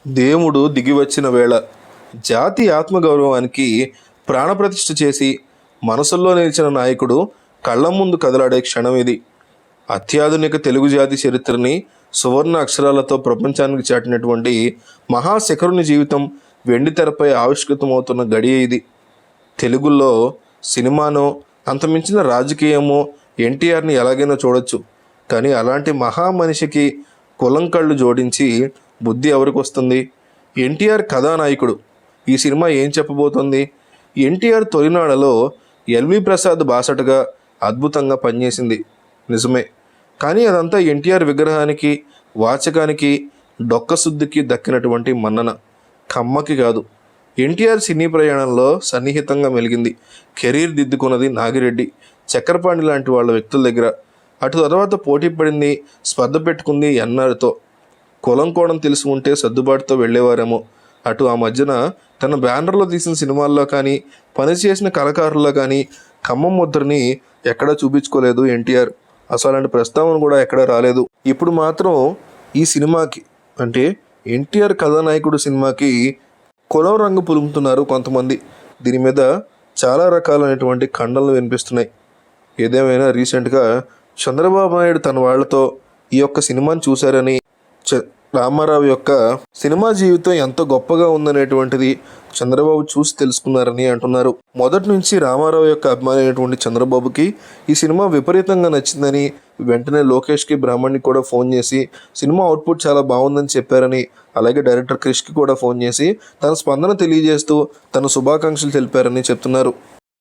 దేవుడు దిగివచ్చిన వేళ జాతి ఆత్మగౌరవానికి ప్రాణప్రతిష్ఠ చేసి మనసుల్లో నిలిచిన నాయకుడు కళ్ళ ముందు కదలాడే క్షణం ఇది. అత్యాధునిక తెలుగు జాతి చరిత్రని సువర్ణ అక్షరాలతో ప్రపంచానికి చాటినటువంటి మహాశిఖరుని జీవితం వెండి తెరపై ఆవిష్కృతమవుతున్న గడియ ఇది. తెలుగులో సినిమానో అంతమించిన రాజకీయమో ఎన్టీఆర్ని ఎలాగైనా చూడొచ్చు, కానీ అలాంటి మహామనిషికి కులం కళ్ళు జోడించి బుద్ధి ఎవరికి వస్తుంది? ఎన్టీఆర్ కథానాయకుడు. ఈ సినిమా ఏం చెప్పబోతోంది? ఎన్టీఆర్ తొలినాడలో ఎల్వి ప్రసాద్ బాసటగా అద్భుతంగా పనిచేసింది నిజమే, కానీ అదంతా ఎన్టీఆర్ విగ్రహానికి వాచకానికి డొక్కశుద్ధికి దక్కినటువంటి మన్నన, కమ్మకి కాదు. ఎన్టీఆర్ సినీ ప్రయాణంలో సన్నిహితంగా మెలిగింది, కెరీర్ దిద్దుకున్నది నాగిరెడ్డి, చక్రపాణి లాంటి వాళ్ళ వ్యక్తుల దగ్గర. అటు తర్వాత పోటీ పడింది, స్పర్ధ పెట్టుకుంది ఎన్ఆర్తో. కులం కోణం తెలిసి ఉంటే సర్దుబాటుతో వెళ్ళేవారేమో. అటు ఆ మధ్యన తన బ్యానర్లో తీసిన సినిమాల్లో కానీ పనిచేసిన కళాకారుల్లో కానీ ఖమ్మం ముద్రని ఎక్కడా చూపించుకోలేదు ఎన్టీఆర్. అసలు అలాంటి ప్రస్తావన కూడా ఎక్కడా రాలేదు. ఇప్పుడు మాత్రం ఈ సినిమాకి, అంటే ఎన్టీఆర్ కథానాయకుడు సినిమాకి కులం రంగు పులుముతున్నారు కొంతమంది. దీని మీద చాలా రకాలైనటువంటి ఖండనలు వినిపిస్తున్నాయి. ఏదేమైనా రీసెంట్గా చంద్రబాబు నాయుడు తన వాళ్లతో ఈ యొక్క సినిమాని చూశారని, రామారావు యొక్క సినిమా జీవితం ఎంత గొప్పగా ఉందనేటువంటిది చంద్రబాబు చూసి తెలుసుకున్నారని అంటున్నారు. మొదటి నుంచి రామారావు యొక్క అభిమాని అయినటువంటి చంద్రబాబుకి ఈ సినిమా విపరీతంగా నచ్చిందని, వెంటనే లోకేష్కి బ్రాహ్మణ్కి కూడా ఫోన్ చేసి సినిమా అవుట్పుట్ చాలా బాగుందని చెప్పారని, అలాగే డైరెక్టర్ క్రిష్కి కూడా ఫోన్ చేసి తన స్పందన తెలియజేస్తూ తన శుభాకాంక్షలు తెలిపారని చెప్తున్నారు.